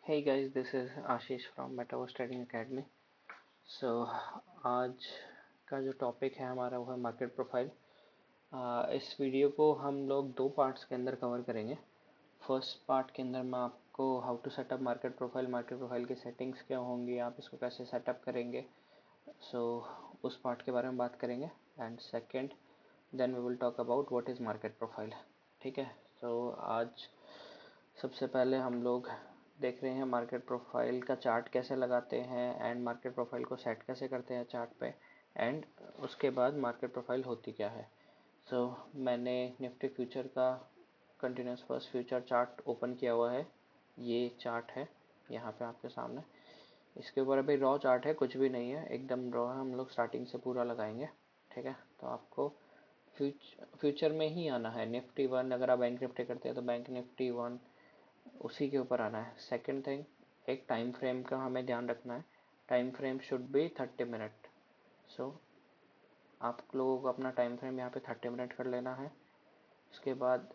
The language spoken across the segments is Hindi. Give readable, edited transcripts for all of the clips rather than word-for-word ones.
Hey guys, this is Ashish from Metaverse Trading Academy. So आज का जो टॉपिक है हमारा वो है मार्केट प्रोफाइल। इस वीडियो को हम लोग दो पार्ट्स के अंदर कवर करेंगे। फर्स्ट पार्ट के अंदर मैं आपको how to set up market profile की सेटिंग्स क्या होंगी, आप इसको कैसे सेटअप करेंगे, सो उस पार्ट के बारे में बात करेंगे। And second then we will talk about what is market profile. ठीक है, तो आज सबसे पहले हम लोग देख रहे हैं मार्केट प्रोफाइल का चार्ट कैसे लगाते हैं एंड मार्केट प्रोफाइल को सेट कैसे करते हैं चार्ट पे, एंड उसके बाद मार्केट प्रोफाइल होती क्या है। सो मैंने निफ्टी फ्यूचर का continuous first future chart open किया हुआ है। ये चार्ट है यहाँ पे आपके सामने। इसके ऊपर अभी रॉ चार्ट है, कुछ भी नहीं है, एकदम रॉ है। हम लोग स्टार्टिंग से पूरा लगाएंगे। ठीक है, तो आपको फ्यूचर में ही आना है। निफ्टी वन, अगर आप बैंक निफ्टी करते हैं तो बैंक निफ्टी वन उसी के ऊपर आना है। सेकंड थिंग, एक टाइम फ्रेम का हमें ध्यान रखना है। Time frame should be 30 minute. So आप लोगों को अपना टाइम फ्रेम यहाँ पे 30 मिनट कर लेना है। उसके बाद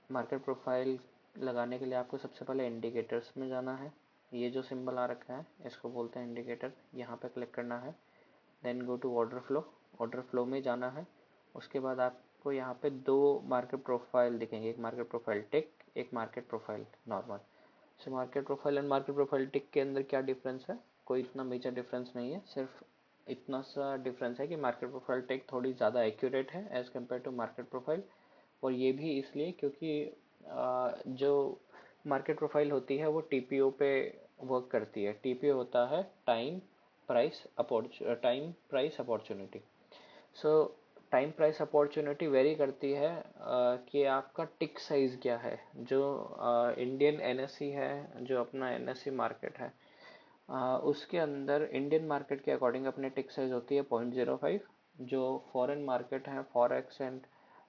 मार्केट प्रोफाइल लगाने के लिए आपको सबसे पहले इंडिकेटर्स में जाना है। ये जो सिंबल आ रखा है इसको बोलते हैं इंडिकेटर, यहाँ पे क्लिक करना है। Then go to order flow, order flow में जाना है। उसके बाद आपको यहाँ पे दो मार्केट प्रोफाइल दिखेंगे, एक मार्केट प्रोफाइल टिक, एक market profile normal. So market profile and market profile tick के अंदर क्या डिफरेंस है, कोई इतना मेजर डिफरेंस नहीं है। सिर्फ इतना सा डिफरेंस है कि मार्केट प्रोफाइल टिक थोड़ी ज़्यादा एक्यूरेट है as compare to market profile. और ये भी इसलिए क्योंकि जो मार्केट प्रोफाइल होती है वो टीपीओ पे वर्क करती है। टीपीओ होता है टाइम प्राइस अपॉर्चुनिटी। सो टाइम प्राइस अपॉर्चुनिटी वेरी करती है कि आपका टिक साइज़ क्या है। जो इंडियन एनएससी है, जो अपना एनएससी मार्केट है, उसके अंदर इंडियन मार्केट के अकॉर्डिंग अपने टिक साइज़ होती है 0.05। जो फॉरेन मार्केट है, फॉरेक्स एंड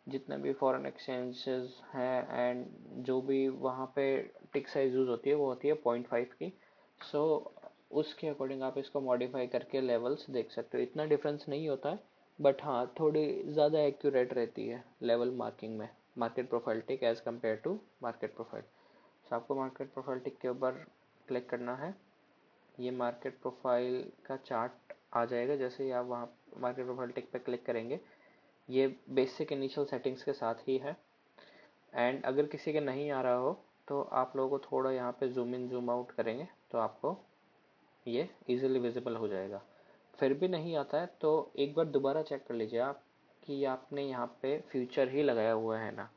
जितने भी फॉरेन एक्सचेंजेस हैं एंड जो भी वहाँ पे टिक साइज़ यूज़ होती है वो होती है 0.5 की। सो उसके अकॉर्डिंग आप इसको मॉडिफाई करके लेवल्स देख सकते हो। इतना डिफरेंस नहीं होता है, बट हाँ थोड़ी ज़्यादा एक्यूरेट रहती है लेवल मार्किंग में market profile tick as compare to market profile. So आपको मार्केट प्रोफाइल टिक के ऊपर क्लिक करना है। ये मार्केट प्रोफाइल का चार्ट आ जाएगा। जैसे ही आप वहाँ मार्केट प्रोफाइल टिक पे क्लिक करेंगे, ये बेसिक इनिशियल सेटिंग्स के साथ ही है। एंड अगर किसी के नहीं आ रहा हो तो आप लोगों को थोड़ा यहाँ पे जूम इन जूम आउट करेंगे तो आपको ये इजीली विजिबल हो जाएगा। फिर भी नहीं आता है तो एक बार दोबारा चेक कर लीजिए आप कि आपने यहाँ पे फ्यूचर ही लगाया हुआ है ना,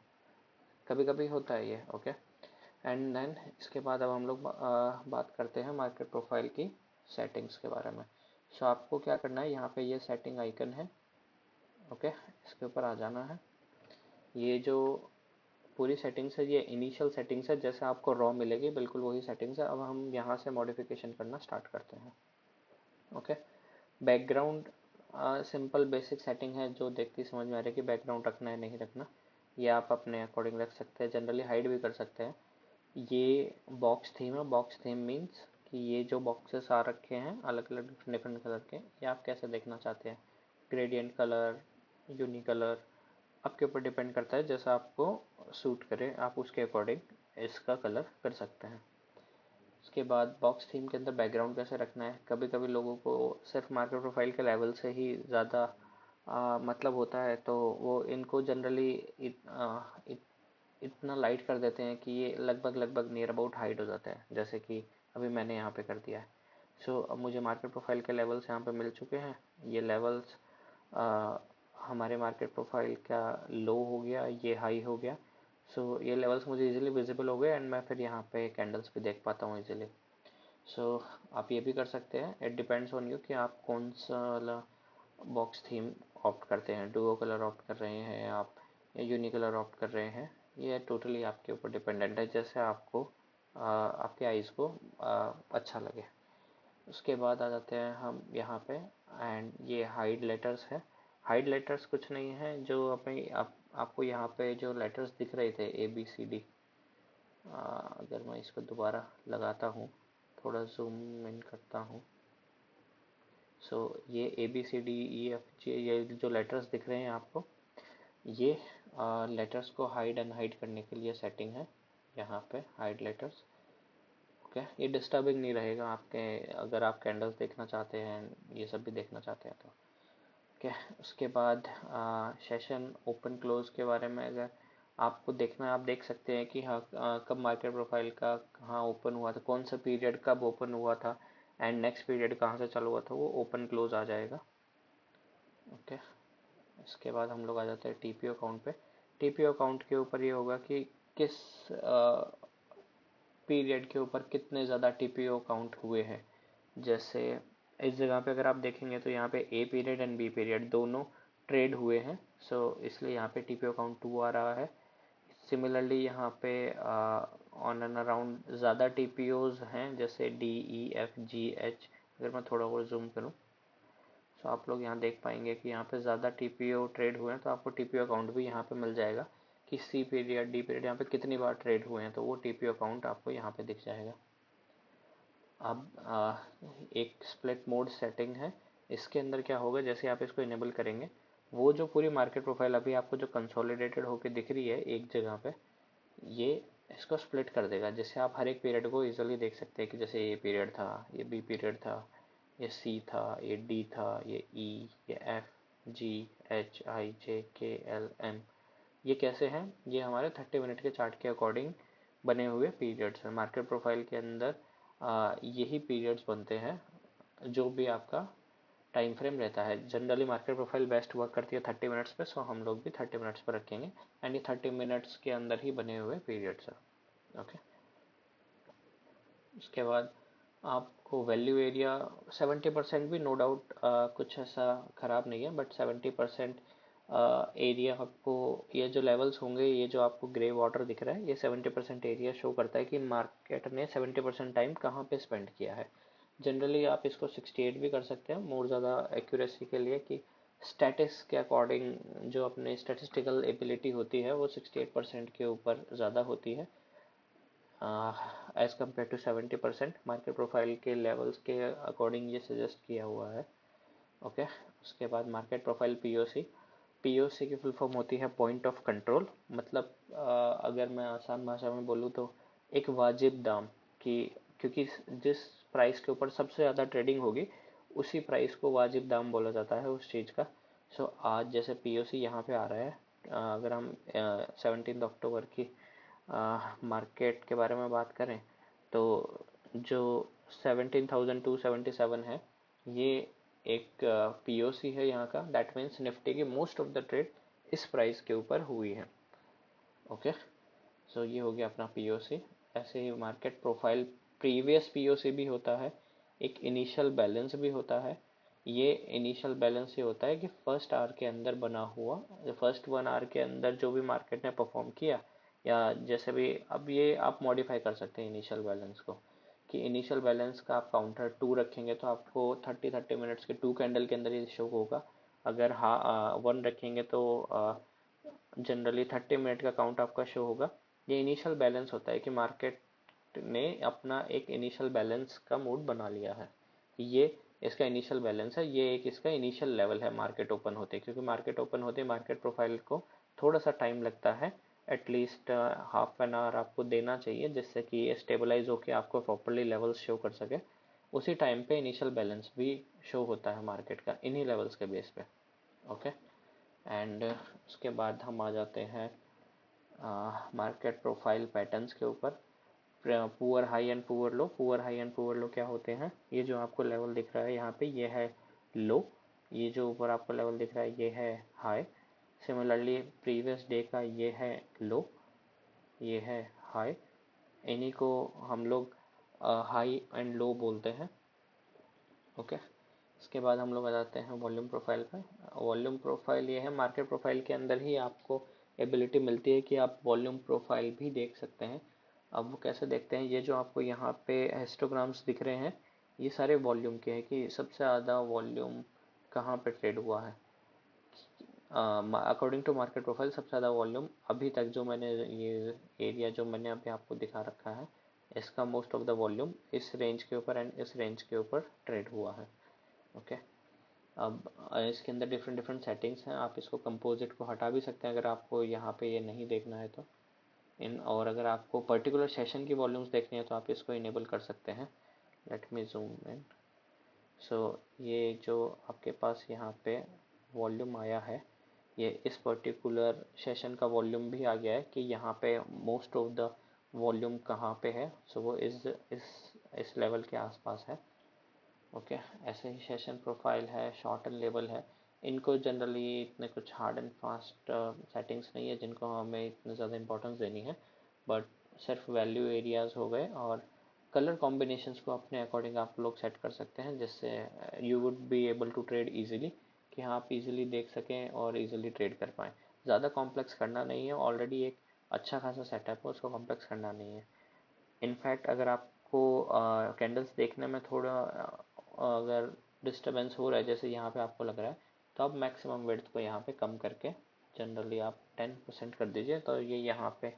कभी कभी होता है ये। ओके, एंड देन इसके बाद अब हम लोग बात करते हैं मार्केट प्रोफाइल की सेटिंग्स के बारे में। सो आपको क्या करना है, यहाँ पे ये सेटिंग आइकन है। ओके, इसके ऊपर आ जाना है। ये जो पूरी सेटिंग्स है ये इनिशियल सेटिंग्स है, जैसे आपको रॉ मिलेगी बिल्कुल वही सेटिंग्स है। अब हम यहाँ से मॉडिफिकेशन करना स्टार्ट करते हैं। Okay, background simple basic setting है जो देखती समझ में आ रही है कि बैकग्राउंड रखना है नहीं रखना। ये आप अपने अकॉर्डिंग रख सकते हैं, जनरली हाइड भी कर सकते हैं। ये बॉक्स थीम है। बॉक्स थीम मीन्स कि ये जो बॉक्सेस आ रखे हैं अलग अलग डिफरेंट कलर के, ये आप कैसे देखना चाहते हैं। ग्रेडियंट कलर, यूनी कलर, आपके ऊपर डिपेंड करता है। जैसा आपको सूट करे आप उसके अकॉर्डिंग इसका कलर कर सकते हैं। उसके बाद बॉक्स थीम के अंदर बैकग्राउंड कैसे रखना है। कभी कभी लोगों को सिर्फ मार्केट प्रोफाइल के लेवल से ही ज़्यादा मतलब होता है, तो वो इनको जनरली इतना लाइट कर देते हैं कि ये लगभग लगभग नियर अबाउट हाइड हो जाता है, जैसे कि अभी मैंने यहाँ पे कर दिया है। सो अब मुझे मार्केट प्रोफाइल के लेवल्स यहाँ पे मिल चुके हैं। ये लेवल्स हमारे मार्केट प्रोफाइल का लो हो गया, ये हाई हो गया। सो ये लेवल्स मुझे इजीली विजिबल हो गए एंड मैं फिर यहाँ पे कैंडल्स भी देख पाता हूँ इजीली। सो आप ये भी कर सकते हैं। इट डिपेंड्स ऑन यू कि आप कौन सा वाला बॉक्स थीम ऑप्ट करते हैं, डुओ कलर ऑप्ट कर रहे हैं आप या यूनी कलर ऑप्ट कर रहे हैं। ये टोटली आपके ऊपर डिपेंडेंट है, जैसे आपको आपके आइज़ को अच्छा लगे। उसके बाद आ जाते हैं हम यहाँ पे, एंड ये हाइड लेटर्स है। हाइड लेटर्स कुछ नहीं है, जो आपको यहाँ पे जो लेटर्स दिख रहे थे ABCD, अगर मैं इसको दोबारा लगाता हूँ, थोड़ा जूम इन करता हूँ। सो ये ABCDEFG ये जो लेटर्स दिख रहे हैं आपको, ये लेटर्स को हाइड अनहाइड करने के लिए सेटिंग है। यहाँ पे हाइड लेटर्स ओके, ये डिस्टर्बिंग नहीं रहेगा आपके, अगर आप कैंडल्स देखना चाहते हैं, ये सब भी देखना चाहते हैं तो। ओके, उसके बाद सेशन ओपन क्लोज के बारे में अगर आपको देखना है, आप देख सकते हैं कि हाँ कब मार्केट प्रोफाइल का कहाँ ओपन हुआ था, कौन सा पीरियड कब ओपन हुआ था, एंड नेक्स्ट पीरियड कहाँ से चालू हुआ था, वो ओपन क्लोज आ जाएगा। ओके, इसके बाद हम लोग आ जाते हैं टीपीओ अकाउंट पे। टीपीओ अकाउंट के ऊपर ये होगा कि किस पीरियड के ऊपर कितने ज़्यादा टीपीओ काउंट हुए हैं। जैसे इस जगह पे अगर आप देखेंगे तो यहाँ पे A period and B period दोनों ट्रेड हुए हैं, सो इसलिए यहाँ पे टीपीओ काउंट 2 आ रहा है। सिमिलरली यहाँ पे ऑन एंड अराउंड ज़्यादा टीपीओज हैं, जैसे D E F G H. अगर मैं थोड़ा और जूम करूँ तो आप लोग यहाँ देख पाएंगे कि यहाँ पे ज़्यादा टीपीओ ट्रेड हुए हैं, तो आपको टीपीओ अकाउंट भी यहाँ पे मिल जाएगा कि सी पीरियड डी पीरियड यहाँ पे कितनी बार ट्रेड हुए हैं, तो वो टीपीओ अकाउंट आपको यहाँ पे दिख जाएगा। अब एक स्प्लिट मोड सेटिंग है, इसके अंदर क्या होगा, जैसे आप इसको इनेबल करेंगे, वो जो पूरी मार्केट प्रोफाइल अभी आपको जो कंसोलिडेटेड होकर दिख रही है एक जगह पे, ये इसको स्प्लिट कर देगा, जिससे आप हर एक पीरियड को इजीली देख सकते हैं कि जैसे ये पीरियड था, ये बी पीरियड था, ये सी था, ये डी था, ये ई, ये एफ, जी, एच, आई, जे, के, एल, एम। ये कैसे हैं, ये हमारे 30 मिनट के चार्ट के अकॉर्डिंग बने हुए पीरियड्स हैं। मार्केट प्रोफाइल के अंदर यही पीरियड्स बनते हैं, जो भी आपका टाइम फ्रेम रहता है। Generally market profile best work करती है 30 मिनट्स पे, सो हम लोग भी 30 मिनट्स पर रखेंगे, एंड ये 30 मिनट्स के अंदर ही बने हुए पीरियड्स हैं। ओके, उसके बाद आपको वैल्यू एरिया 70% भी नो डाउट कुछ ऐसा ख़राब नहीं है, बट 70% एरिया आपको, ये जो लेवल्स होंगे, ये जो आपको ग्रे वाटर दिख रहा है, ये 70% एरिया शो करता है कि मार्केट ने 70% टाइम कहाँ पे स्पेंड किया है। जनरली आप इसको 68 भी कर सकते हैं मोर ज़्यादा एक्यूरेसी के लिए, कि स्टैटिस के अकॉर्डिंग जो अपने स्टैटिस्टिकल एबिलिटी होती है वो 68% के ऊपर ज़्यादा होती है as compare to 70%। Market profile के लेवल्स के अकॉर्डिंग ये सजेस्ट किया हुआ है। ओके, उसके बाद मार्केट प्रोफाइल पीओसी। पीओसी की फुल फॉर्म होती है पॉइंट ऑफ कंट्रोल, मतलब अगर मैं आसान भाषा में बोलूँ तो एक वाजिब दाम, कि क्योंकि जिस प्राइस के ऊपर सबसे ज़्यादा ट्रेडिंग होगी उसी प्राइस को वाजिब दाम बोला जाता है उस चीज़ का। सो आज जैसे पीओसी यहाँ पे आ रहा है, अगर हम 17 अक्टूबर की मार्केट के बारे में बात करें तो जो 17,277 है, ये एक पीओसी है यहाँ का। दैट मीन्स निफ्टी की मोस्ट ऑफ द ट्रेड इस प्राइस के ऊपर हुई है। ओके, सो ये हो गया अपना पीओसी। ऐसे ही मार्केट प्रोफाइल प्रीवियस पीओसी भी होता है, एक इनिशियल बैलेंस भी होता है। ये इनिशियल बैलेंस ये होता है कि फर्स्ट आवर के अंदर बना हुआ, फर्स्ट 1 आवर के अंदर जो भी मार्केट ने परफॉर्म किया, या जैसे भी, अब ये आप मॉडिफाई कर सकते हैं इनिशियल बैलेंस को, कि इनिशियल बैलेंस का आप काउंटर 2 रखेंगे तो आपको 30 मिनट्स के 2 कैंडल के अंदर ये शो होगा। अगर हाँ 1 रखेंगे तो जनरली 30 मिनट का काउंट आपका शो होगा। ये इनिशियल बैलेंस होता है कि मार्केट ने अपना एक इनिशियल बैलेंस का मूड बना लिया है, ये इसका इनिशियल बैलेंस है, ये एक इसका इनिशियल लेवल है मार्केट ओपन होते, क्योंकि मार्केट ओपन होते मार्केट प्रोफाइल को थोड़ा सा टाइम लगता है, एटलीस्ट हाफ एन आवर आपको देना चाहिए, जिससे कि ये स्टेबलाइज होकर आपको प्रॉपरली लेवल्स शो कर सके। उसी टाइम पे इनिशियल बैलेंस भी शो होता है मार्केट का इन्हीं लेवल्स के बेस पे। ओके, एंड उसके बाद हम आ जाते हैं मार्केट प्रोफाइल पैटर्न्स के ऊपर। Poor high and poor low. Poor high and poor low क्या होते हैं, ये जो आपको लेवल दिख रहा है यहाँ पे, ये है लो, ये जो ऊपर आपको लेवल दिख रहा है ये है हाई। सिमिलरली प्रीवियस डे का ये है लो, ये है हाई। इन्हीं को हम लोग हाई एंड लो बोलते हैं। ओके, इसके बाद हम लोग आ जाते हैं वॉल्यूम प्रोफाइल पे। वॉल्यूम प्रोफाइल ये है, मार्केट प्रोफाइल के अंदर ही आपको एबिलिटी मिलती है कि आप वॉल्यूम प्रोफाइल भी देख सकते हैं। अब वो कैसे देखते हैं, ये जो आपको यहाँ पे हिस्टोग्राम्स दिख रहे हैं, ये सारे वॉल्यूम के हैं कि सबसे ज़्यादा वॉल्यूम कहाँ पे ट्रेड हुआ है। अकॉर्डिंग टू मार्केट प्रोफाइल सबसे ज़्यादा वॉल्यूम अभी तक जो मैंने, ये एरिया जो मैंने अभी आपको दिखा रखा है, इसका मोस्ट ऑफ द वॉल्यूम इस रेंज के ऊपर एंड इस रेंज के ऊपर ट्रेड हुआ है। ओके, अब इसके अंदर डिफरेंट डिफरेंट सेटिंग्स हैं, आप इसको कंपोजिट को हटा भी सकते हैं अगर आपको यहाँ पे ये नहीं देखना है तो। और अगर आपको पर्टिकुलर सेशन की वॉल्यूम्स देखनी है तो आप इसको इनेबल कर सकते हैं। Let me zoom in. सो ये जो आपके पास यहाँ पे वॉल्यूम आया है, ये इस पर्टिकुलर सेशन का वॉल्यूम भी आ गया है कि यहाँ पे मोस्ट ऑफ द वॉल्यूम कहाँ पे है। सो वो इस लेवल के आसपास है। ओके, ऐसे ही सेशन प्रोफाइल है, शॉर्ट एंड लेबल है। इनको जनरली इतने कुछ हार्ड एंड फास्ट सेटिंग्स नहीं है जिनको हमें इतने ज़्यादा इंपॉर्टेंस देनी है, बट सिर्फ वैल्यू एरियाज हो गए और कलर कॉम्बिनेशंस को अपने अकॉर्डिंग आप लोग सेट कर सकते हैं, जिससे you would be able to trade easily, कि हाँ आप इजीली देख सकें और इजीली ट्रेड कर पाएँ। ज़्यादा कॉम्प्लेक्स करना नहीं है, ऑलरेडी एक अच्छा खासा सेटअप है, उसको कॉम्प्लेक्स करना नहीं है। इनफैक्ट अगर आपको कैंडल्स देखने में थोड़ा अगर डिस्टरबेंस हो रहा है, जैसे यहाँ पे आपको लग रहा है, तो आप मैक्सिमम विड्थ को यहाँ पे कम करके जनरली आप 10% कर दीजिए, तो ये यहाँ पे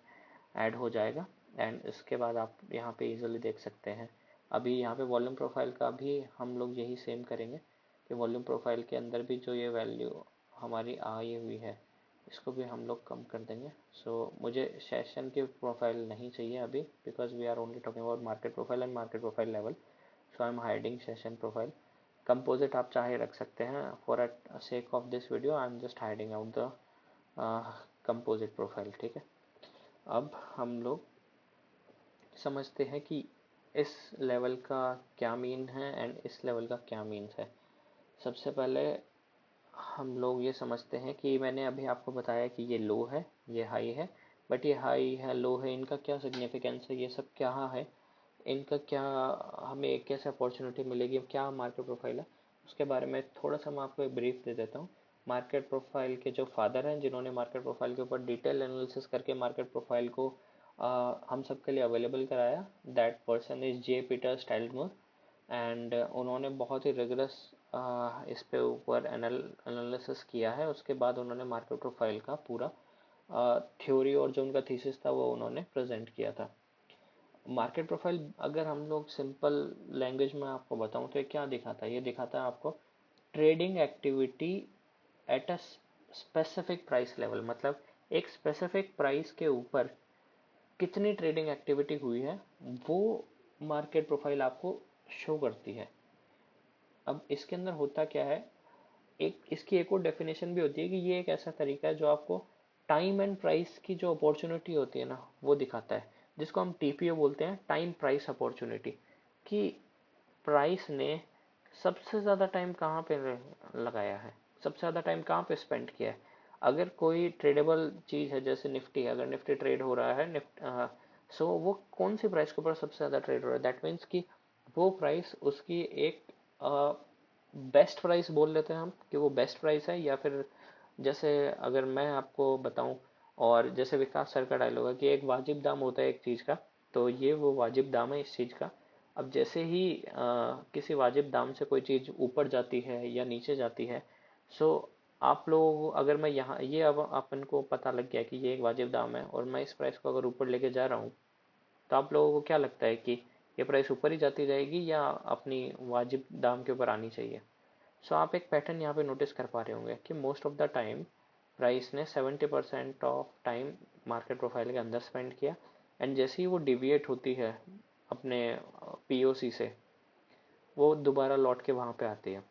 ऐड हो जाएगा। एंड इसके बाद आप यहाँ पे इजीली देख सकते हैं। अभी यहाँ पे वॉल्यूम प्रोफाइल का भी हम लोग यही सेम करेंगे कि वॉल्यूम प्रोफाइल के अंदर भी जो ये वैल्यू हमारी आई हुई है, इसको भी हम लोग कम कर देंगे। सो मुझे सेशन की प्रोफाइल नहीं चाहिए अभी, because we are only talking about market profile and market profile level. So I am hiding session profile. Composite आप चाहे रख सकते हैं, for sake of this video I am just hiding out the composite profile. ठीक है, अब हम लोग समझते हैं कि इस लेवल का क्या मीन है एंड इस लेवल का क्या मीन्स है। सबसे पहले हम लोग ये समझते हैं कि मैंने अभी आपको बताया कि ये लो है, ये हाई है, बट ये हाई है, लो है, इनका क्या सिग्निफिकेंस है, ये सब क्या है, इनका क्या, हमें कैसे अपॉर्चुनिटी मिलेगी, क्या मार्केट प्रोफाइल है, उसके बारे में थोड़ा सा मैं आपको एक ब्रीफ दे देता हूँ। मार्केट प्रोफाइल के जो फादर हैं, जिन्होंने मार्केट प्रोफाइल के ऊपर डिटेल एनालिसिस करके मार्केट प्रोफाइल को हम सब के लिए अवेलेबल कराया, that person is J Peter Steidlmayer. And उन्होंने बहुत ही रिगरस इस पे ऊपर एनालिसिस किया है। उसके बाद उन्होंने मार्केट प्रोफाइल का पूरा थ्योरी और जो उनका थीसिस था वो उन्होंने प्रेजेंट किया था। मार्केट प्रोफाइल अगर हम लोग सिंपल लैंग्वेज में आपको बताऊं तो ये क्या दिखाता है, ये दिखाता है आपको trading activity at a specific price level. मतलब एक स्पेसिफिक प्राइस के ऊपर कितनी ट्रेडिंग एक्टिविटी हुई है, वो मार्केट प्रोफाइल आपको शो करती है। अब इसके अंदर होता क्या है, एक इसकी एक और डेफिनेशन भी होती है कि ये एक ऐसा तरीका है जो आपको टाइम एंड प्राइस की जो अपॉर्चुनिटी होती है ना, वो दिखाता है, जिसको हम टीपीओ बोलते हैं, टाइम प्राइस अपॉर्चुनिटी। कि प्राइस ने सबसे ज़्यादा टाइम कहाँ पे लगाया है, सबसे ज़्यादा टाइम कहाँ पे स्पेंड किया है। अगर कोई ट्रेडेबल चीज़ है, जैसे निफ्टी, अगर निफ्टी ट्रेड हो रहा है, सो वो कौन सी प्राइस के ऊपर सबसे ज़्यादा ट्रेड हो रहा है, दैट मीन्स कि वो प्राइस उसकी एक बेस्ट प्राइस बोल लेते हैं हम कि वो बेस्ट प्राइस है। या फिर जैसे अगर मैं आपको बताऊं, और जैसे विकास सर का डायलॉग है कि एक वाजिब दाम होता है एक चीज़ का, तो ये वो वाजिब दाम है इस चीज़ का। अब जैसे ही किसी वाजिब दाम से कोई चीज़ ऊपर जाती है या नीचे जाती है, सो आप लोग, अगर मैं यहाँ ये, अब अपन को पता लग गया कि ये एक वाजिब दाम है और मैं इस प्राइस को अगर ऊपर लेके जा रहा हूँ, तो आप लोगों को क्या लगता है कि ये प्राइस ऊपर ही जाती जाएगी या अपनी वाजिब दाम के ऊपर आनी चाहिए। सो आप एक पैटर्न यहाँ पे नोटिस कर पा रहे होंगे कि most of the time price ने 70% ऑफ टाइम मार्केट प्रोफाइल के अंदर स्पेंड किया, एंड जैसे ही वो डिविएट होती है अपने पीओसी से, वो दोबारा लौट के वहाँ पे आती है।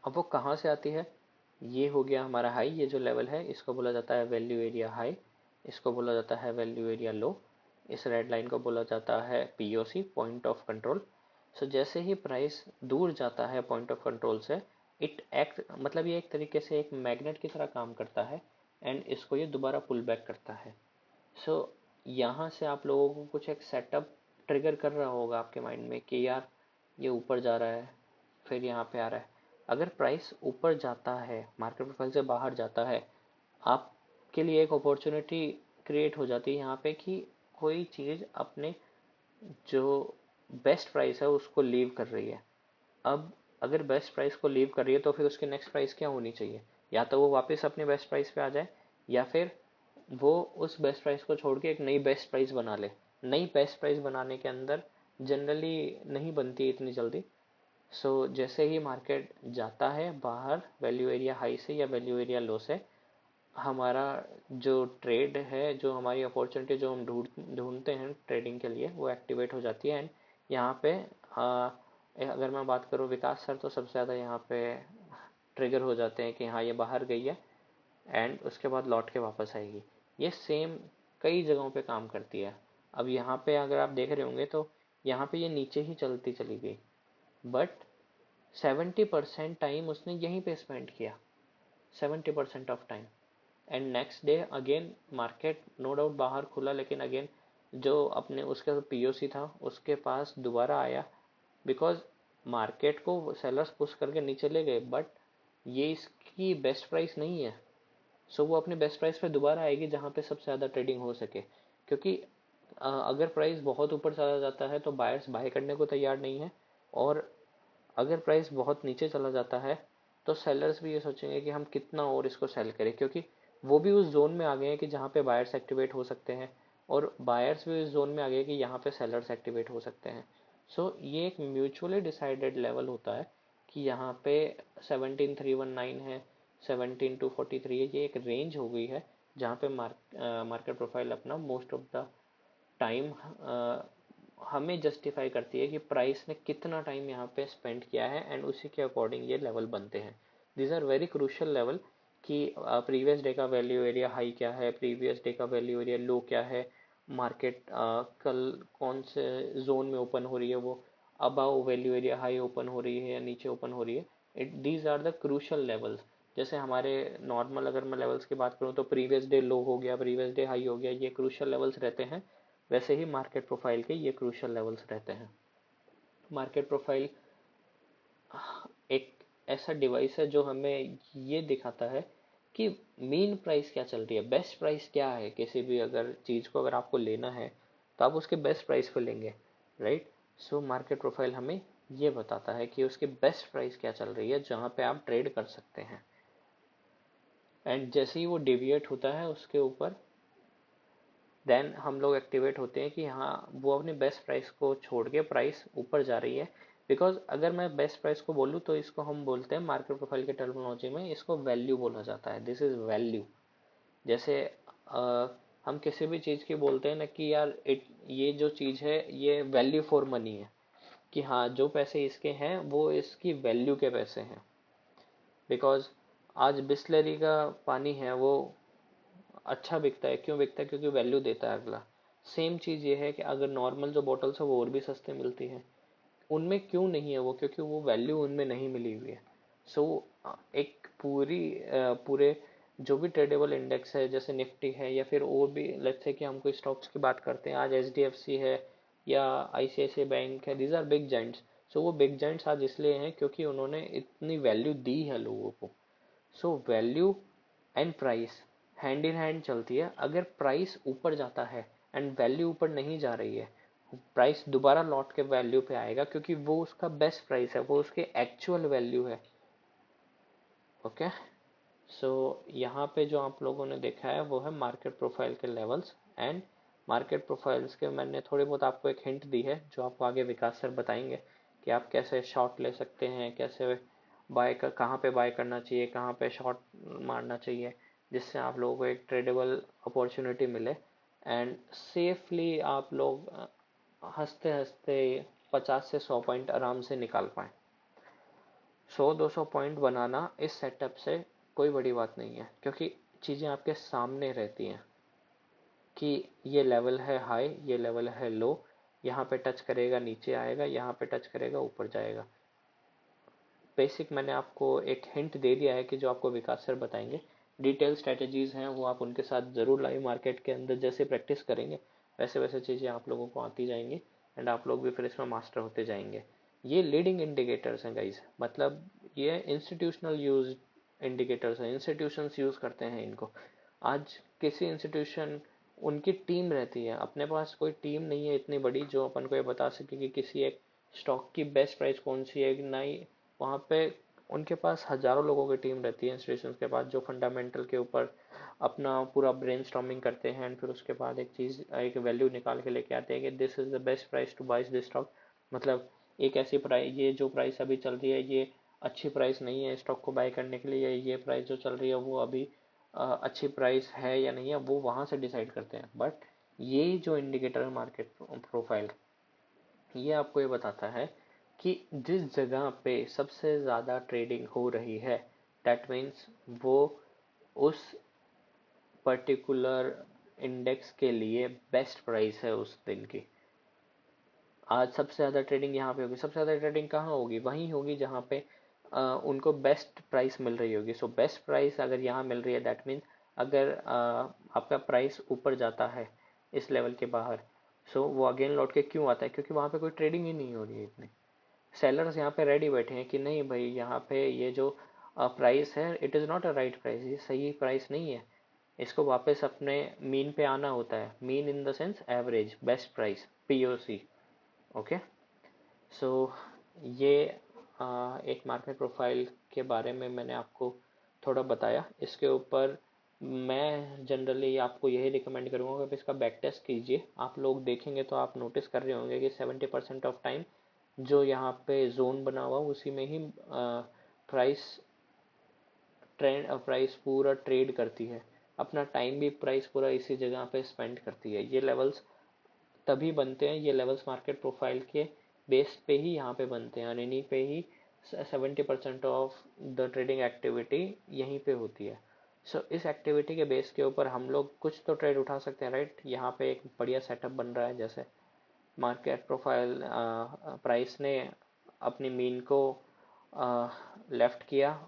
अब वो कहाँ से आती है, ये हो गया हमारा हाई, ये जो लेवल है इसको बोला जाता है वैल्यू एरिया हाई, इसको बोला जाता है वैल्यू एरिया लो, इस रेड लाइन को बोला जाता है पीओसी, पॉइंट ऑफ कंट्रोल। सो जैसे ही प्राइस दूर जाता है पॉइंट ऑफ कंट्रोल से, इट एक्ट, मतलब ये एक तरीके से एक मैग्नेट की तरह काम करता है, एंड इसको ये दोबारा पुल बैक करता है। सो यहाँ से आप लोगों को कुछ एक सेटअप ट्रिगर कर रहा होगा आपके माइंड में कि यार ये ऊपर जा रहा है, फिर यहाँ पे आ रहा है। अगर प्राइस ऊपर जाता है, मार्केट प्रोफाइल से बाहर जाता है, आपके लिए एक अपॉर्चुनिटी क्रिएट हो जाती है यहाँ पे कि कोई चीज़ अपने जो बेस्ट प्राइस है उसको लीव कर रही है। अब अगर बेस्ट प्राइस को लीव कर रही है तो फिर उसकी नेक्स्ट प्राइस क्या होनी चाहिए, या तो वो वापस अपने बेस्ट प्राइस पे आ जाए, या फिर वो उस बेस्ट प्राइस को छोड़ के एक नई बेस्ट प्राइस बना ले। नई बेस्ट प्राइस बनाने के अंदर जनरली नहीं बनती इतनी जल्दी। सो जैसे ही मार्केट जाता है बाहर वैल्यू एरिया हाई से या वैल्यू एरिया लो से, हमारा जो ट्रेड है, जो हमारी अपॉर्चुनिटी जो हम ढूंढते हैं ट्रेडिंग के लिए, वो एक्टिवेट हो जाती है। एंड यहाँ पे अगर मैं बात करूँ विकास सर, तो सबसे ज़्यादा यहाँ पे ट्रिगर हो जाते हैं कि हाँ ये बाहर गई है एंड उसके बाद लौट के वापस आएगी। ये सेम कई जगहों पे काम करती है। अब यहाँ पे अगर आप देख रहे होंगे तो यहाँ पे ये नीचे ही चलती चली गई, बट 70% टाइम उसने यहीं पे स्पेंड किया, 70% of time. And next day again market no doubt बाहर खुला, लेकिन अगेन जो अपने उसका पीओसी था उसके पास दोबारा आया, बिकॉज मार्केट को सेलर्स पुश करके नीचे ले गए, बट ये इसकी बेस्ट प्राइस नहीं है। सो वो अपने बेस्ट प्राइस पे दोबारा आएगी जहाँ पे सबसे ज़्यादा ट्रेडिंग हो सके, क्योंकि अगर प्राइस बहुत ऊपर चला जाता है तो बायर्स बाय करने को तैयार नहीं है, और अगर प्राइस बहुत नीचे चला जाता है तो सेलर्स भी ये सोचेंगे कि हम कितना और इसको सेल करें, क्योंकि वो भी उस जोन में आ गए हैं कि जहाँ पे बायर्स एक्टिवेट हो सकते हैं, और बायर्स भी उस जोन में आ गए कि यहाँ पे सेलर्स एक्टिवेट हो सकते हैं। सो ये एक म्यूचुअली डिसाइडेड लेवल होता है कि यहाँ पे 17319 है, 17243 है, ये एक रेंज हो गई है जहाँ पे मार्केट प्रोफाइल अपना मोस्ट ऑफ द टाइम हमें जस्टिफाई करती है कि प्राइस ने कितना टाइम यहाँ पे स्पेंड किया है, एंड उसी के अकॉर्डिंग ये लेवल बनते हैं। These are very crucial level कि प्रीवियस डे का वैल्यू एरिया हाई क्या है, प्रीवियस डे का वैल्यू एरिया लो क्या है, मार्केट कल कौन से जोन में ओपन हो रही है, वो above value area high open हो रही है या नीचे ओपन हो रही है। These are the crucial levels. जैसे हमारे नॉर्मल अगर मैं लेवल्स की बात करूँ तो प्रीवियस डे लो हो गया, प्रीवियस डे हाई हो गया, ये क्रूशियल लेवल्स रहते हैं। वैसे ही मार्केट प्रोफाइल के ये क्रूशियल लेवल्स रहते हैं। मार्केट प्रोफाइल एक ऐसा डिवाइस है जो हमें ये दिखाता है कि मीन प्राइस क्या चल रही है, बेस्ट प्राइस क्या है। किसी भी अगर चीज़ को अगर आपको लेना है तो आप उसके बेस्ट प्राइस पे लेंगे, राइट। सो मार्केट प्रोफाइल हमें ये बताता है कि उसकी बेस्ट प्राइस क्या चल रही है जहाँ पे आप ट्रेड कर सकते हैं। एंड जैसे ही वो डिविएट होता है उसके ऊपर, देन हम लोग एक्टिवेट होते हैं कि हाँ वो अपनी बेस्ट प्राइस को छोड़ के प्राइस ऊपर जा रही है। बिकॉज अगर मैं बेस्ट प्राइस को बोलूँ तो इसको हम बोलते हैं मार्केट प्रोफाइल के टर्मिनोलॉजी में, इसको वैल्यू बोला जाता है। This is value. जैसे हम किसी भी चीज़ की बोलते हैं ना कि यार ये जो चीज़ है ये वैल्यू फॉर मनी है, कि हाँ जो पैसे इसके हैं वो इसकी वैल्यू के पैसे हैं। बिकॉज आज बिस्लरी का पानी है वो अच्छा बिकता है, क्यों बिकता है? क्योंकि वैल्यू देता है अगला। सेम चीज़ ये है कि अगर नॉर्मल जो बॉटल्स है वो और भी सस्ते मिलती है, उनमें क्यों नहीं है वो? क्योंकि वो वैल्यू उनमें नहीं मिली हुई है। सो एक पूरे जो भी ट्रेडेबल इंडेक्स है जैसे निफ्टी है, या फिर और भी लेट्स से कि हम कोई स्टॉक्स की बात करते हैं, आज एचडीएफसी है या आईसीआईसीआई बैंक है, दीज आर बिग जाइंट्स। सो वो बिग जाइंट्स आज इसलिए हैं क्योंकि उन्होंने इतनी वैल्यू दी है लोगों को। So value and price hand in hand चलती है। अगर प्राइस ऊपर जाता है एंड वैल्यू ऊपर नहीं जा रही है, प्राइस दोबारा लौट के वैल्यू पे आएगा, क्योंकि वो उसका बेस्ट प्राइस है, वो उसके एक्चुअल वैल्यू है। ओके। सो यहाँ पे जो आप लोगों ने देखा है वो है मार्केट प्रोफाइल के लेवल्स। एंड मार्केट प्रोफाइल्स के मैंने थोड़ी बहुत आपको एक हिंट दी है जो आपको आगे विकास सर बताएंगे कि आप कैसे शॉर्ट ले सकते हैं, कैसे बाय कर, कहाँ पे बाय करना चाहिए, कहाँ पे शॉर्ट मारना चाहिए, जिससे आप लोगों को एक ट्रेडेबल अपॉर्चुनिटी मिले एंड सेफली आप लोग हंसते हंसते 50 से 100 पॉइंट आराम से निकाल पाए। 100-200 पॉइंट बनाना इस सेटअप से कोई बड़ी बात नहीं है, क्योंकि चीज़ें आपके सामने रहती हैं कि ये लेवल है हाई, ये लेवल है लो, यहाँ पे टच करेगा नीचे आएगा, यहाँ पे टच करेगा ऊपर जाएगा। बेसिक मैंने आपको एक हिंट दे दिया है कि जो आपको विकास सर बताएंगे। डिटेल स्ट्रेटजीज हैं वो आप उनके साथ ज़रूर लाइव मार्केट के अंदर जैसे प्रैक्टिस करेंगे वैसे वैसे चीज़ें आप लोगों को आती जाएंगी, एंड आप लोग भी फिर इसमें मास्टर होते जाएंगे। ये लीडिंग इंडिकेटर्स हैं गाइज, मतलब ये इंस्टीट्यूशनल यूज इंडिकेटर्स हैं, इंस्टीट्यूशंस यूज़ करते हैं इनको। आज किसी इंस्टीट्यूशन, उनकी टीम रहती है, अपने पास कोई टीम नहीं है इतनी बड़ी जो अपन को ये बता सके कि किसी एक स्टॉक की बेस्ट प्राइस कौन सी है, नहीं। वहाँ पे उनके पास हजारों लोगों की टीम रहती है इंस्टीट्यूशन के पास, जो फंडामेंटल के ऊपर अपना पूरा ब्रेनस्टॉर्मिंग करते हैं, एंड फिर उसके बाद एक चीज़, एक वैल्यू निकाल के लेके आते हैं कि this is the best price two by this stock. मतलब एक ऐसी प्राइस, ये जो प्राइस अभी चल रही है ये अच्छी प्राइस नहीं है स्टॉक को बाय करने के लिए, ये प्राइस जो चल रही है वो अभी अच्छी प्राइस है या नहीं है वो वहाँ से डिसाइड करते हैं। बट ये जो इंडिकेटर है मार्केट प्रोफाइल, ये आपको ये बताता है कि जिस जगह पे सबसे ज़्यादा ट्रेडिंग हो रही है, दैट मीन्स वो उस पर्टिकुलर इंडेक्स के लिए बेस्ट प्राइस है उस दिन की। आज सबसे ज़्यादा ट्रेडिंग यहाँ पे होगी, सबसे ज़्यादा ट्रेडिंग कहाँ होगी, वहीं होगी जहाँ पे उनको बेस्ट प्राइस मिल रही होगी। सो बेस्ट प्राइस अगर यहाँ मिल रही है, दैट मीन्स अगर आपका प्राइस ऊपर जाता है इस लेवल के बाहर, सो वो अगेन लौट के क्यों आता है, क्योंकि वहाँ पे कोई ट्रेडिंग ही नहीं हो रही है इतनी। सेलर्स यहाँ पे रेडी बैठे हैं कि नहीं भाई, यहाँ पे ये जो प्राइस है it is not a right price, ये सही प्राइस नहीं है, इसको वापस अपने मीन पे आना होता है। Mean in the sense average best price, POC. Okay, so ये एक मार्केट प्रोफाइल के बारे में मैंने आपको थोड़ा बताया। इसके ऊपर मैं जनरली आपको यही रिकमेंड करूँगा कि आप इसका बैक टेस्ट कीजिए। आप लोग देखेंगे तो आप नोटिस कर रहे होंगे कि 70% ऑफ टाइम जो यहाँ पे जोन बना हुआ उसी में ही प्राइस प्राइस पूरा ट्रेड करती है, अपना टाइम भी प्राइस पूरा इसी जगह पे स्पेंड करती है। ये लेवल्स तभी बनते हैं, ये लेवल्स मार्केट प्रोफाइल के बेस पे ही यहाँ पे बनते हैं, और इन्हीं पे ही 70% ऑफ द ट्रेडिंग एक्टिविटी यहीं पे होती है। सो इस एक्टिविटी के बेस के ऊपर हम लोग कुछ तो ट्रेड उठा सकते हैं, राइट। यहाँ पे एक बढ़िया सेटअप बन रहा है, जैसे मार्केट प्रोफाइल प्राइस ने अपनी मीन को लेफ्ट किया,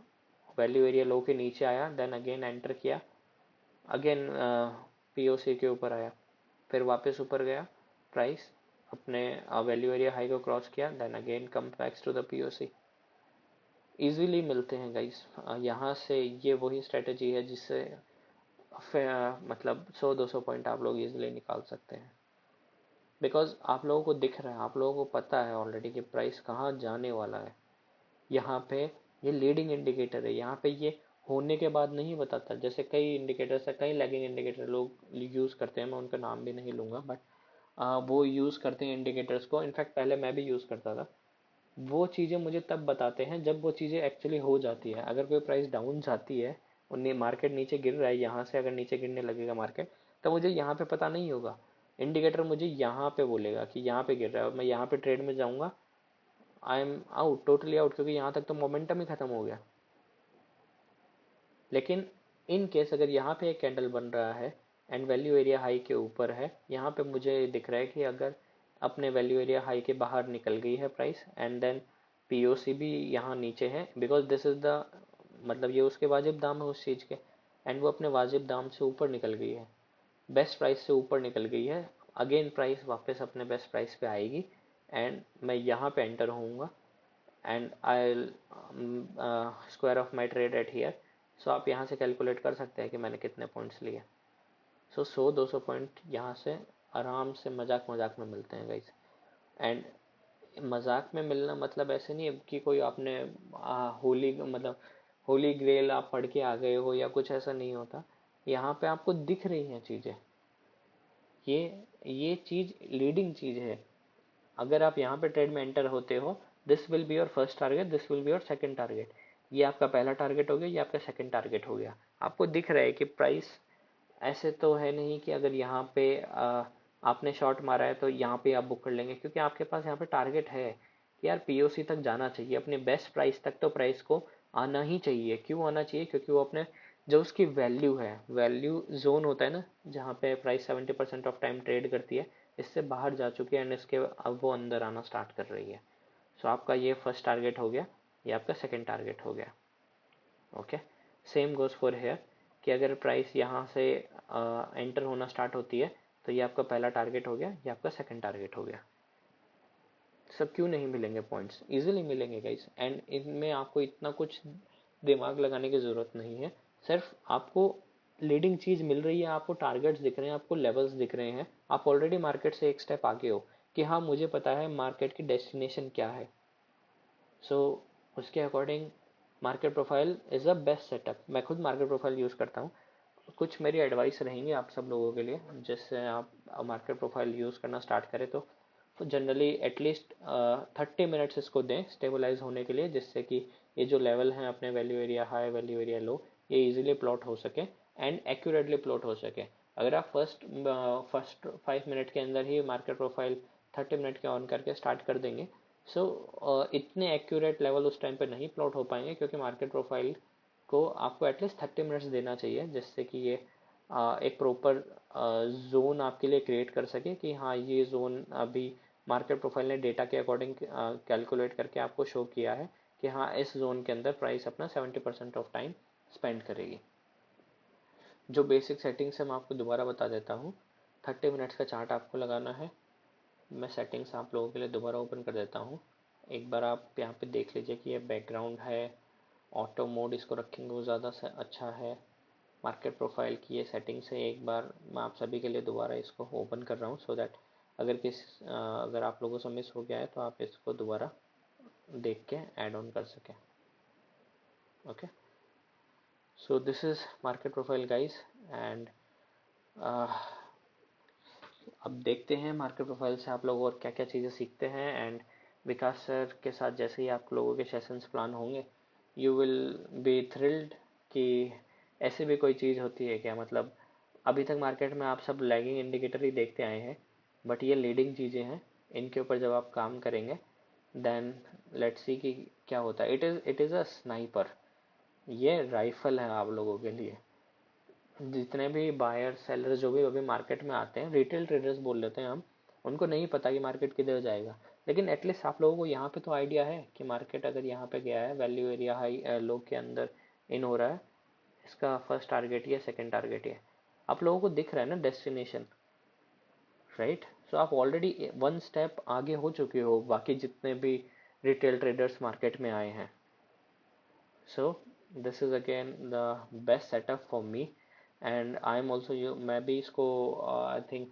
वैल्यू एरिया लो के नीचे आया, देन अगेन एंटर किया, अगेन पीओसी के ऊपर आया, फिर वापस ऊपर गया, प्राइस अपने वैल्यू एरिया हाई को क्रॉस किया, then again come backs to the POC. Easily मिलते हैं गाइस यहाँ से। ये वही स्ट्रेटजी है जिससे मतलब 100-200 पॉइंट आप लोग इजीली निकाल सकते हैं, बिकॉज आप लोगों को दिख रहा है, आप लोगों को पता है ऑलरेडी कि प्राइस कहाँ जाने वाला है। यहाँ पे ये लीडिंग इंडिकेटर है, यहाँ पे ये होने के बाद नहीं बताता। जैसे कई इंडिकेटर्स है, कई लैगिंग इंडिकेटर लोग यूज़ करते हैं, मैं उनका नाम भी नहीं लूँगा, बट वो यूज़ करते हैं इंडिकेटर्स को। इनफैक्ट पहले मैं भी यूज़ करता था। वो चीज़ें मुझे तब बताते हैं जब वो चीज़ें एक्चुअली हो जाती है। अगर कोई प्राइस डाउन जाती है और मार्केट नीचे गिर रहा है, यहाँ से अगर नीचे गिरने लगेगा मार्केट, तो मुझे यहाँ पे पता नहीं होगा। इंडिकेटर मुझे यहाँ पे बोलेगा कि यहाँ पे गिर रहा है, और मैं यहाँ पे ट्रेड में जाऊँगा, I am out, totally out, क्योंकि यहाँ तक तो मोमेंटम ही खत्म हो गया। लेकिन इन केस अगर यहाँ पे एक कैंडल बन रहा है एंड वैल्यू एरिया हाई के ऊपर है, यहाँ पे मुझे दिख रहा है कि अगर अपने वैल्यू एरिया हाई के बाहर निकल गई है प्राइस, एंड देन पीओसी भी यहाँ नीचे है, बिकॉज दिस इज द मतलब ये उसके वाजिब दाम है उस चीज़ के, एंड वो अपने वाजिब दाम से ऊपर निकल गई है, बेस्ट प्राइस से ऊपर निकल गई है, अगेन प्राइस वापस अपने बेस्ट प्राइस पे आएगी, एंड मैं यहाँ पे एंटर होऊंगा, and I square off my trade at here. So आप यहाँ से कैलकुलेट कर सकते हैं कि मैंने कितने पॉइंट्स लिए। सो 100-200 पॉइंट यहाँ से आराम से मजाक मजाक में मिलते हैं गाइस। एंड मजाक में मिलना मतलब ऐसे नहीं है कि कोई आपने होली मतलब होली ग्रेल आप पढ़ के आ गए हो या कुछ, ऐसा नहीं होता। यहाँ पे आपको दिख रही हैं चीज़ें, ये ये चीज़ लीडिंग चीज़ है। अगर आप यहाँ पे ट्रेड में एंटर होते हो, this will be your first target, this will be your second target. ये आपका पहला टारगेट हो गया, ये आपका सेकंड टारगेट हो गया। आपको दिख रहा है कि प्राइस ऐसे तो है नहीं कि अगर यहाँ पे आपने शॉर्ट मारा है तो यहाँ पे आप बुक कर लेंगे, क्योंकि आपके पास यहाँ पे टारगेट है कि यार पीओसी तक जाना चाहिए, अपने बेस्ट प्राइस तक तो प्राइस को आना ही चाहिए। क्यों आना चाहिए? क्योंकि वो अपने जो उसकी वैल्यू है, वैल्यू जोन होता है ना, जहाँ पे प्राइस 70% ऑफ टाइम ट्रेड करती है, इससे बाहर जा चुकी है, एंड इसके अब वो अंदर आना स्टार्ट कर रही है। सो आपका ये फर्स्ट टारगेट हो गया, ये आपका सेकंड टारगेट हो गया। Okay, same goes for here कि अगर प्राइस यहाँ से एंटर होना स्टार्ट होती है तो ये आपका पहला टारगेट हो गया, ये आपका सेकंड टारगेट हो गया। सब क्यों नहीं मिलेंगे पॉइंट्स? इजीली मिलेंगे गाइस, एंड इनमें आपको इतना कुछ दिमाग लगाने की ज़रूरत नहीं है। सिर्फ आपको लीडिंग चीज़ मिल रही है, आपको टारगेट्स दिख रहे हैं, आपको लेवल्स दिख रहे हैं, आप ऑलरेडी मार्केट से एक स्टेप आगे हो कि हाँ मुझे पता है मार्केट की डेस्टिनेशन क्या है। सो उसके according market profile is a best setup. मैं खुद मार्केट प्रोफाइल यूज़ करता हूँ। कुछ मेरी एडवाइस रहेंगी आप सब लोगों के लिए, जिससे आप मार्केट प्रोफाइल यूज़ करना स्टार्ट करें तो जनरली एटलीस्ट 30 मिनट्स इसको दें स्टेबलाइज होने के लिए, जिससे कि ये जो लेवल हैं अपने value area high, value area low, ये इजीली प्लॉट हो सके, एंड एक्यूरेटली प्लॉट हो सके। अगर आप फर्स्ट 5 मिनट के अंदर ही मार्केट प्रोफाइल 30 मिनट के ऑन करके स्टार्ट कर देंगे, सो इतने एक्यूरेट लेवल उस टाइम पे नहीं प्लॉट हो पाएंगे, क्योंकि मार्केट प्रोफाइल को आपको एटलीस्ट 30 मिनट्स देना चाहिए, जिससे कि ये एक प्रॉपर जोन आपके लिए क्रिएट कर सके कि हाँ ये जोन अभी मार्केट प्रोफाइल ने डेटा के अकॉर्डिंग कैलकुलेट करके आपको शो किया है कि हाँ इस जोन के अंदर प्राइस अपना 70% ऑफ टाइम स्पेंड करेगी। जो बेसिक सेटिंग्स है मैं आपको दोबारा बता देता हूँ। 30 मिनट्स का चार्ट आपको लगाना है। मैं सेटिंग्स आप लोगों के लिए दोबारा ओपन कर देता हूँ। एक बार आप यहाँ पे देख लीजिए कि ये बैकग्राउंड है, ऑटो मोड इसको रखेंगे वो ज़्यादा अच्छा है। मार्केट प्रोफाइल की ये सेटिंग्स है, एक बार मैं आप सभी के लिए दोबारा इसको ओपन कर रहा हूँ, सो दैट अगर आप लोगों से मिस हो गया है तो आप इसको दोबारा देख के ऐड ऑन कर सकें। Okay, so this is market profile guys, and अब देखते हैं मार्केट प्रोफाइल से आप लोग और क्या क्या चीज़ें सीखते हैं। एंड विकास सर के साथ जैसे ही आप लोगों के सेशंस प्लान होंगे, यू विल बी थ्रिल्ड कि ऐसे भी कोई चीज़ होती है क्या। मतलब अभी तक मार्केट में आप सब लैगिंग इंडिकेटर ही देखते आए हैं, बट ये लीडिंग चीज़ें हैं, इनके ऊपर जब आप काम करेंगे देन लेट्स सी कि क्या होता है। इट इज़ अ स्नाइपर, ये राइफल है आप लोगों के लिए। जितने भी बायर सेलर जो भी अभी मार्केट में आते हैं, रिटेल ट्रेडर्स बोल लेते हैं हम, उनको नहीं पता कि मार्केट किधर जाएगा, लेकिन एटलीस्ट आप लोगों को यहाँ पे तो आइडिया है कि मार्केट अगर यहाँ पे गया है, वैल्यू एरिया हाई लो के अंदर इन हो रहा है, इसका फर्स्ट टारगेट ये, सेकंड टारगेट ये, आप लोगों को दिख रहा है ना डेस्टिनेशन, राइट। सो आप ऑलरेडी वन स्टेप आगे हो चुके हो बाकी जितने भी रिटेल ट्रेडर्स मार्केट में आए हैं। So this is again the best setup for me, and I am also मैं भी इसको आई थिंक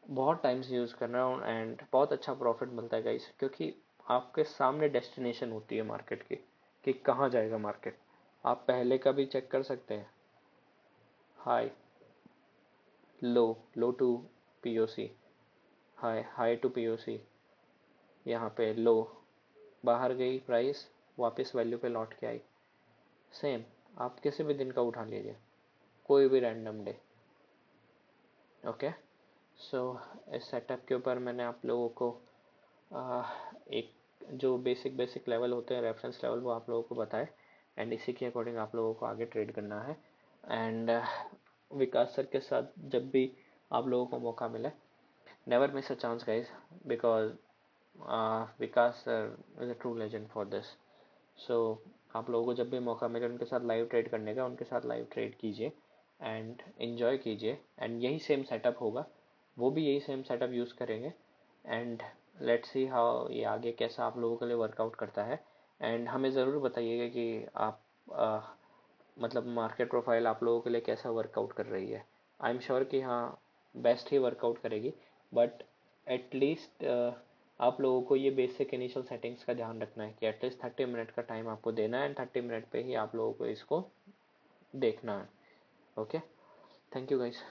बहुत टाइम से यूज़ कर रहा हूँ, एंड बहुत अच्छा प्रॉफिट मिलता है गाइस, क्योंकि आपके सामने डेस्टिनेशन होती है मार्केट की कि कहाँ जाएगा मार्केट। आप पहले का भी चेक कर सकते हैं, high low, low to POC, high high to POC, यहाँ पे लो, बाहर गई प्राइस, वापस वैल्यू पे लौट के आई। सेम आप किसी भी दिन का उठा लीजिए, कोई भी रैंडम डे। ओके, सो इस सेटअप के ऊपर मैंने आप लोगों को एक जो बेसिक बेसिक लेवल होते हैं, रेफरेंस लेवल, वो आप लोगों को बताए, एंड इसी के अकॉर्डिंग आप लोगों को आगे ट्रेड करना है। एंड विकास सर के साथ जब भी आप लोगों को मौका मिले, never miss a chance guys, because Vikas sir is a true legend for this. So आप लोगों को जब भी मौका मिले उनके साथ लाइव ट्रेड करने का, उनके साथ लाइव ट्रेड कीजिए एंड इन्जॉय कीजिए, एंड यही सेम सेटअप होगा, वो भी यही सेम सेटअप यूज़ करेंगे, एंड लेट्स सी हाउ ये आगे कैसा आप लोगों के लिए वर्कआउट करता है। एंड हमें ज़रूर बताइएगा कि आप मतलब मार्केट प्रोफाइल आप लोगों के लिए कैसा वर्कआउट कर रही है। आई एम श्योर कि हाँ बेस्ट ही वर्कआउट करेगी, बट एटलीस्ट आप लोगों को ये बेसिक इनिशियल सेटिंग्स का ध्यान रखना है कि एटलीस्ट 30 मिनट का टाइम आपको देना है, एंड 30 मिनट पे ही आप लोगों को इसको देखना है। Okay, thank you guys.